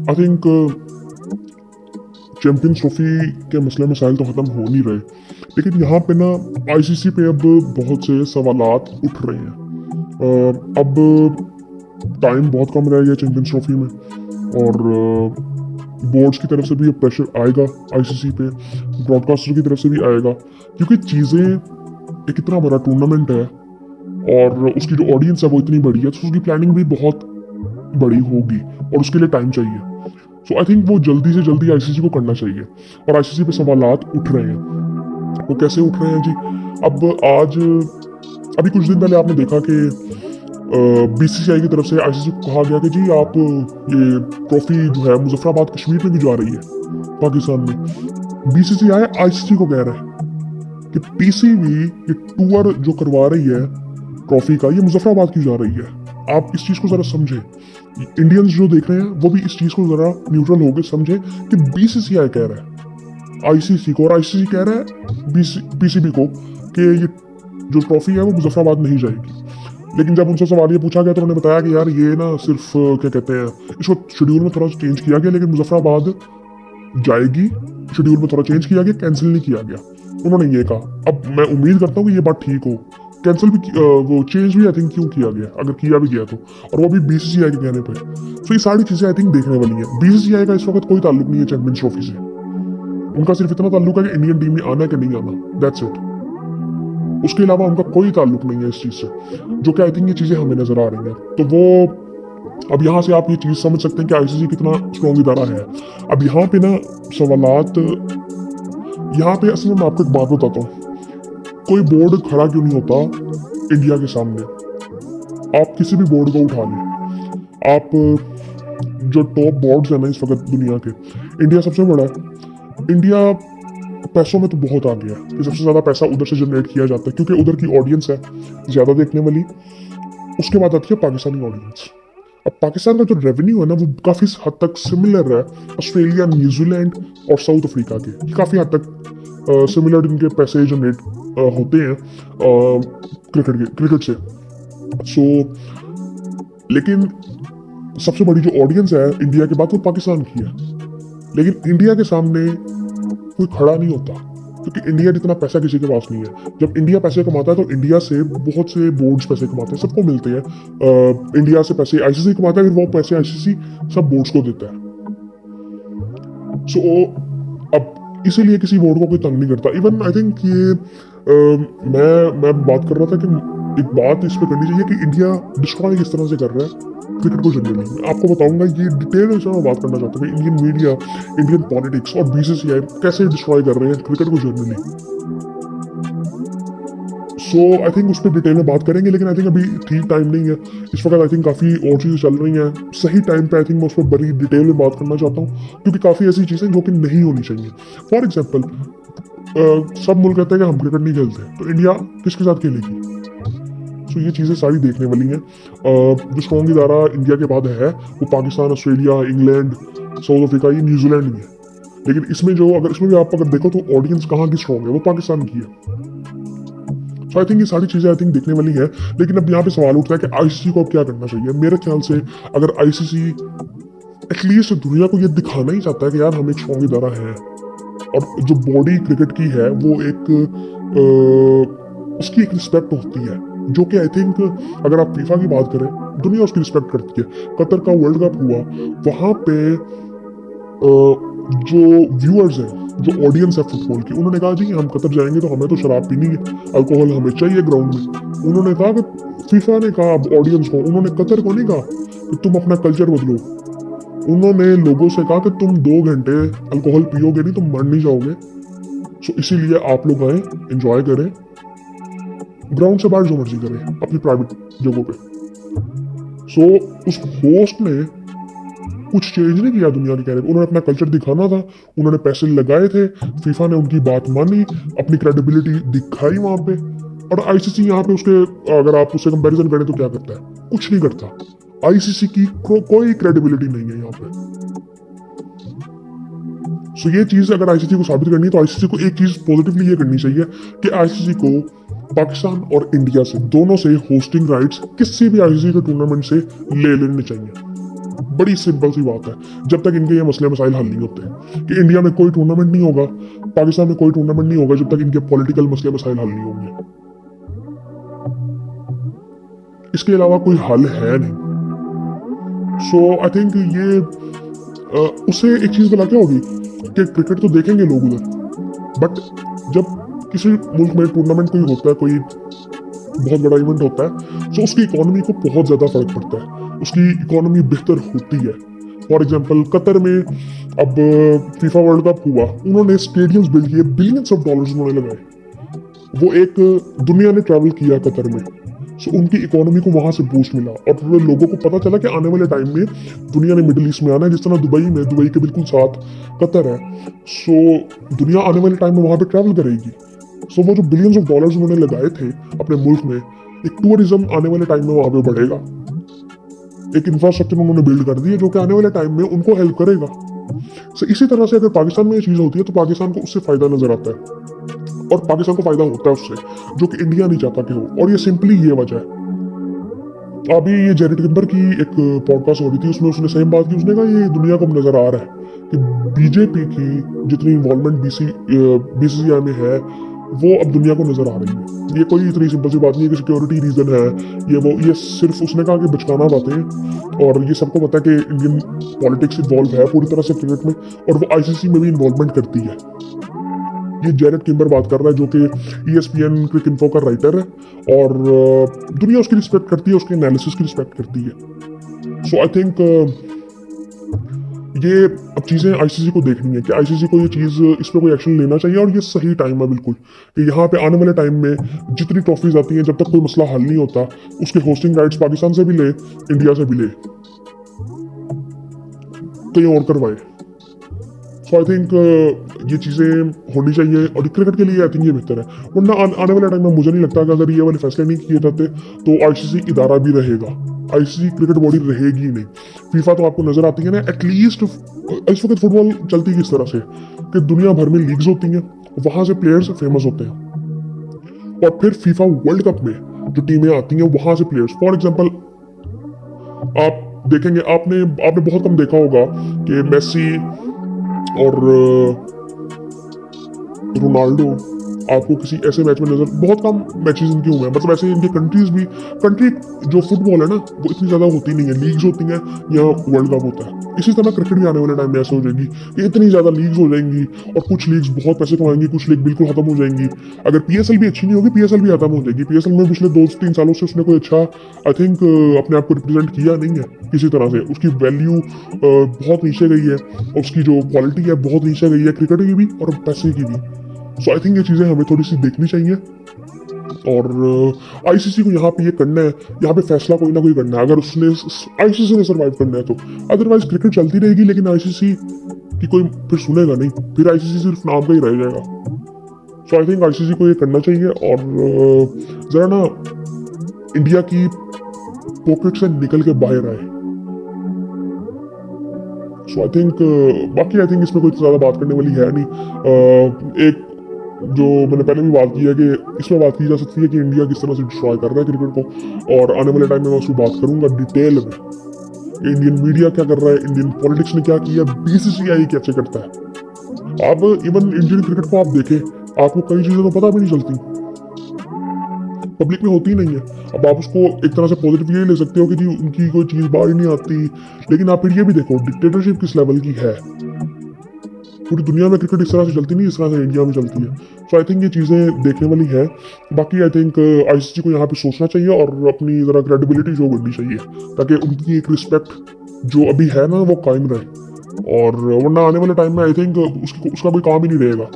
I think champions trophy के मसले मसाइल तो ख़त्म हो नहीं रहे, लेकिन यहाँ पे ना आईसीसी पे अब बहुत से सवालात उठ रहे हैं। अब टाइम बहुत कम रह गया चैंपियंस ट्रॉफी में, और बोर्ड्स की तरफ से भी प्रेशर आएगा आईसीसी पे, ब्रॉडकास्टर की तरफ से भी आएगा, क्योंकि चीज़ें एक इतना बड़ा टूर्नामेंट है और उसकी जो ऑडियंस है वो इतनी बड़ी है, तो उसकी प्लानिंग भी बहुत बड़ी होगी और उसके लिए टाइम चाहिए। सो आई थिंक वो जल्दी से जल्दी आईसीसी को करना चाहिए, और आईसीसी पे सवालात उठ रहे हैं। वो कैसे उठ रहे हैं जी? अब आज अभी कुछ दिन पहले आपने देखा कि बीसीसीआई की तरफ से आईसीसी को कहा गया कि जी आप ये ट्रॉफी जो है मुजफ्फराबाद कश्मीर में भी जा रही है पाकिस्तान में। बीसीसीआई आईसीसी को कह रहा है कि पीसीबी ये टूर जो करवा रही है ट्रॉफी का, ये मुजफ्फराबाद की जा रही है। आप इस चीज को जरा समझे, इंडियंस जो देख रहे हैं वो भी इस चीज को जरा न्यूट्रल होकर समझे कि बीसीसीआई कह रहा है आईसीसी को, और आईसीसी कह रहा है पीसीबी को कि ये जो ट्रॉफी है वो मुजफ्फराबाद नहीं जाएगी। लेकिन जब उनसे सवाल ये पूछा गया तो उन्होंने बताया कि यार ये ना सिर्फ क्या कहते हैं, इसको शेड्यूल में थोड़ा चेंज किया गया, लेकिन मुजफ्फराबाद जाएगी। शेड्यूल में थोड़ा चेंज किया गया, कैंसिल नहीं किया गया, उन्होंने ये कहा। अब मैं उम्मीद करता हूँ कि ये बात ठीक हो। कैंसिल भी वो चेंज भी आई थिंक क्यों किया गया, अगर किया भी गया तो, और वो भी बीसीसीआई के कहने पर। तो ये सारी चीजें आई थिंक देखने वाली है। बीसीसीआई का इस वक्त कोई ताल्लुक नहीं है चैंपियंस ट्रॉफी से, उनका सिर्फ इतना ताल्लुक है कि इंडियन टीम में आना है कि नहीं आना, दैट्स इट। उसके अलावा उनका कोई ताल्लुक नहीं है इस चीज से, जो कि आई थिंक ये चीजें हमें नजर आ रही हैं। तो वो अब यहाँ से आप ये चीज समझ सकते हैं कि आईसीसी कितना स्ट्रॉन्ग इदारा है। अब यहाँ पे ना सवालात, यहाँ पे असल में मैं आपको एक बात बताता हूँ, कोई बोर्ड खड़ा क्यों नहीं होता इंडिया के सामने। आप किसी भी बोर्ड को उठा लें, आप जो टॉप बोर्ड्स हैं ना इस वक्त दुनिया के, इंडिया सबसे बड़ा है। इंडिया पैसों में तो बहुत आ गया कि सबसे ज्यादा पैसा उधर से जनरेट किया जाता है, क्योंकि उधर की ऑडियंस है ज्यादा देखने वाली। उसके बाद आती है पाकिस्तानी ऑडियंस। अब पाकिस्तान का जो रेवेन्यू है ना वो काफी हद तक सिमिलर है ऑस्ट्रेलिया, न्यूजीलैंड और साउथ अफ्रीका के, काफी हद तक सिमिलर इनके पैसे जनरेट होते हैं क्रिकेट से। सो लेकिन सबसे बड़ी जो ऑडियंस है इंडिया के बाद वो पाकिस्तान की है, लेकिन इंडिया के सामने कोई खड़ा नहीं होता, क्योंकि इंडिया जितना पैसा किसी के पास नहीं है। जब इंडिया पैसे कमाता है तो इंडिया से बहुत से बोर्ड्स पैसे कमाते हैं, सबको मिलते हैं। इंडिया से पैसे आईसीसी कमाता है, फिर वो पैसे आईसीसी सब बोर्ड्स को देता है। सो अब इसीलिए किसी बोर्ड को कोई तंग नहीं करता। इवन आई थिंक ये मैं बात कर रहा था कि एक बात इस पे करनी चाहिए कि इंडिया डिस्ट्रॉय किस तरह से कर रहा है क्रिकेट को जनरली। मैं आपको बताऊंगा ये डिटेल में मैं बात करना चाहता हूँ कि इंडियन मीडिया, इंडियन पॉलिटिक्स और बीसीसीआई कैसे डिस्ट्रॉय कर रहे हैं क्रिकेट को जनरली। सो आई थिंक उस पर डिटेल में बात करेंगे, लेकिन आई थिंक अभी ठीक टाइम नहीं है इस वक्त। आई थिंक काफ़ी और चीज़ें चल रही हैं सही टाइम पे। आई थिंक मैं उस पर बड़ी डिटेल में बात करना चाहता हूँ, क्योंकि काफ़ी ऐसी चीज़ें जो कि नहीं होनी चाहिए। फॉर एग्जाम्पल सब मुल्क कहते हैं कि हम क्रिकेट नहीं खेलते, तो इंडिया किसके साथ खेलेगी? तो ये चीज़ें सारी देखने वाली हैं। जो स्ट्रॉन्ग इदारा इंडिया के बाद है वो Pakistan, Australia, England, south Africa, ये न्यूजीलैंड भी है। लेकिन इसमें जो इसमें भी आप अगर देखो तो ऑडियंस कहाँ की स्ट्रॉन्ग है, वो पाकिस्तान की है। सो आई थिंक ये सारी चीज़ें आई थिंक देखने वाली है। लेकिन अब यहाँ पे सवाल उठता है कि आईसीसी को अब क्या करना चाहिए। मेरे ख्याल से अगर आईसीसी एटलीस्ट दुनिया को ये दिखाना ही चाहता है कि यार हम एक स्ट्रॉन्ग इदारा है, और जो बॉडी क्रिकेट की है वो एक उसकी एक रिस्पेक्ट होती है, जो कि आई थिंक अगर आप फीफा की बात करें दुनिया उसकी रिस्पेक्ट करती है। कतर का वर्ल्ड कप हुआ, वहाँ पे जो व्यूअर्स हैं, जो ऑडियंस है फुटबॉल की, उन्होंने कहा जी हम कतर जाएंगे तो हमें तो शराब पीनी है, अल्कोहल हमें चाहिए ग्राउंड में। उन्होंने कहा कि फीफा ने कहा ऑडियंस को, उन्होंने कतर को नहीं कहा कि तुम अपना कल्चर बदलो। उन्होंने लोगों से कहा कि तुम 2 घंटे अल्कोहल पियोगे नहीं तो मर नहीं जाओगे। सो इसीलिए आप लोग आए, एंजॉय करें, ग्राउंड से बाहर जो मर्जी करें अपनी प्राइवेट जगहों पे। सो उस होस्ट ने कुछ चेंज नहीं किया दुनिया के कहने पे। उन्होंने अपना कल्चर दिखाना था, उन्होंने पैसे लगाए थे, फीफा ने उनकी बात मानी, अपनी क्रेडिबिलिटी दिखाई वहां पे। और आईसीसी यहाँ पे उसके अगर आप उससे कंपैरिजन करें तो क्या करता है? कुछ नहीं करता। आईसीसी की कोई क्रेडिबिलिटी नहीं है यहाँ पे। सो ये चीज अगर आईसीसी को साबित करनी है तो आईसीसी को एक चीज पॉजिटिवली ये करनी चाहिए कि आईसीसी को पाकिस्तान और इंडिया से, दोनों से होस्टिंग राइट्स किसी भी आईसीसी के टूर्नामेंट से ले लेने चाहिए। बड़ी सिंपल सी बात है, जब तक इनके ये मसले मसाइल हल नहीं होते कि इंडिया में कोई टूर्नामेंट नहीं होगा, पाकिस्तान में कोई टूर्नामेंट नहीं होगा जब तक इनके पॉलिटिकल मसले मसाइल हल नहीं होंगे। इसके अलावा कोई हल है नहीं। सो आई थिंक ये उससे एक चीज बना क्या होगी कि क्रिकेट तो देखेंगे लोग उधर, बट जब किसी मुल्क में टूर्नामेंट कोई होता है, कोई बहुत बड़ा इवेंट होता है, तो उसकी इकोनॉमी को बहुत ज्यादा फर्क पड़ता है, उसकी इकोनॉमी बेहतर होती है। फॉर एग्जाम्पल कतर में अब फीफा वर्ल्ड कप हुआ, उन्होंने स्टेडियम्स बिल्ड किए, बिलियंस ऑफ डॉलर्स उन्होंने लगाए, वो एक दुनिया ने ट्रैवल किया कतर में, सो उनकी इकोनॉमी को वहां से बूस्ट मिला और लोगों को पता चला कि आने वाले टाइम में दुनिया ने मिडिल ईस्ट में आना है, जिस तरह दुबई के बिल्कुल साथ कतर है, सो दुनिया आने वाले टाइम में वहां पे ट्रैवल करेगी। सो वो जो बिलियंस ऑफ डॉलर्स उन्होंने लगाए थे अपने मुल्क में, एक टूरिज्म आने वाले टाइम में वहां पे बढ़ेगा, एक इंफ्रास्ट्रक्चर उन्होंने बिल्ड कर दी है जो कि आने वाले टाइम में उनको हेल्प करेगा। सो इसी तरह से अगर पाकिस्तान में ये चीज होती है तो पाकिस्तान को उससे फायदा नजर आता है और पाकिस्तान को फायदा होता है उससे, जो कि इंडिया नहीं चाहता कि हो, और ये सिंपली ये वजह है। अभी ये जेरेड किम्बर की एक पॉडकास्ट हो रही थी, उसमें उसने सेम बात की, उसने कहा ये दुनिया को नजर आ रहा है कि बीजेपी की जितनी इन्वॉल्वमेंट बीसीसीआई में है वो अब दुनिया को नजर आ रही है। ये कोई इतनी सिंपल सी बात नहीं है कि सिक्योरिटी रीजन है, ये सिर्फ उसने कहा कि बचकाना बातें, और ये सबको पता है कि इंडियन पॉलिटिक्स इन्वॉल्व है पूरी तरह से क्रिकेट में, और वो आईसीसी में भी इन्वॉल्वमेंट करती है। ये जेरेड किम्बर बात कर रहा है जो कि ESPN क्रिक इन्फो का राइटर है, और दुनिया उसकी रिस्पेक्ट करती है, उसके एनालिसिस की रिस्पेक्ट करती है। सो आई थिंक ये अब चीज़ें आईसीसी को देखनी है कि आईसीसी को ये चीज़ इस पर कोई एक्शन लेना चाहिए, और ये सही टाइम है बिल्कुल कि यहाँ पे आने वाले टाइम में जितनी ट्रॉफीज आती हैं, जब तक कोई मसला हल नहीं होता, उसके होस्टिंग राइट्स पाकिस्तान से भी ले, इंडिया से भी ले, कहीं और करवाए। सो आई थिंक ये चीज़ें होनी चाहिए, और क्रिकेट के लिए आई थिंक ये बेहतर है। वरना आने वाले टाइम में मुझे नहीं लगता कि अगर ये वाले फैसले नहीं किए जाते तो आईसीसी इदारा भी रहेगा, आईसीसी क्रिकेट बॉडी रहेगी नहीं। फीफा तो आपको नजर आती है ना, एटलीस्ट इस वक्त फुटबॉल चलती किस तरह से कि दुनिया भर में लीग्स होती हैं, वहां से प्लेयर्स फेमस होते हैं, और फिर फीफा वर्ल्ड कप में जो टीमें आती हैं वहां से प्लेयर्स, फॉर एग्जाम्पल आप देखेंगे, आपने बहुत कम देखा होगा कि मेसी और रोनाल्डो आपको किसी ऐसे मैच में नजर, बहुत कम मैचेस इनके हुए हैं, मतलब ऐसे इनके कंट्री जो फुटबॉल है ना वो इतनी ज्यादा होती नहीं है, लीग्स होती हैं या वर्ल्ड कप होता है। इसी तरह क्रिकेट भी आने वाले टाइम में ऐसे हो जाएगी कि इतनी ज्यादा लीग्स हो जाएंगी, और कुछ लीग्स बहुत पैसे कमाएंगी, कुछ लीग बिल्कुल खत्म हो जाएंगी। अगर PSL भी अच्छी नहीं होगी, PSL भी खत्म हो जाएगी। PSL में पिछले 2-3 सालों से उसने कोई अच्छा आई थिंक अपने आप को रिप्रेजेंट किया नहीं है किसी तरह से, उसकी वैल्यू बहुत नीचे गई है, उसकी जो क्वालिटी है बहुत नीचे गई है, क्रिकेट की भी और पैसे की भी। सो आई थिंक ये चीज़ें हमें थोड़ी सी देखनी चाहिए, और आईसीसी को यहाँ पे ये करना है, यहाँ पे फैसला कोई ना कोई करना है, अगर उसने आईसीसी ने सर्वाइव करना है तो। अदरवाइज क्रिकेट चलती रहेगी लेकिन आईसीसी की कोई फिर सुनेगा नहीं, फिर आईसीसी सिर्फ नाम का ही रह जाएगा। सो आई थिंक आईसीसी को ये करना चाहिए, और जरा ना इंडिया की पॉकेट से निकल के बाहर आए। सो आई थिंक बाकी आई थिंक इसमें कोई ज़्यादा बात करने वाली है नहीं। एक जो मैंने पहले भी बात की है कि इसमें बात की जा सकती है कि इंडिया किस तरह से डिस्ट्रॉय कर रहा है क्रिकेट को, और आने वाले टाइम में मैं उसकी बात करूंगा डिटेल में। इंडियन मीडिया क्या कर रहा है, इंडियन पॉलिटिक्स ने क्या किया, बीसीसीआई कैसे करता है। अब इवन इंडियन क्रिकेट को आप देखें, आपको कई चीज़ें तो पता भी नहीं चलती, पब्लिक में होती नहीं है। अब आप उसको एक तरह से पॉजिटिव ये ले सकते हो कि जी उनकी कोई चीज़ बाहर ही नहीं आती, लेकिन आप फिर ये भी देखो डिक्टेटरशिप किस लेवल की है। पूरी दुनिया में क्रिकेट इस तरह से चलती नहीं जिस तरह से इंडिया में चलती है। सो आई थिंक ये चीज़ें देखने वाली है। बाकी आई थिंक आईसीसी को यहाँ पे सोचना चाहिए और अपनी ज़रा क्रेडिबिलिटी शो करनी चाहिए, ताकि उनकी एक रिस्पेक्ट जो अभी है ना वो कायम रहे, और वरना आने वाले टाइम में आई थिंक उसका कोई काम ही नहीं रहेगा।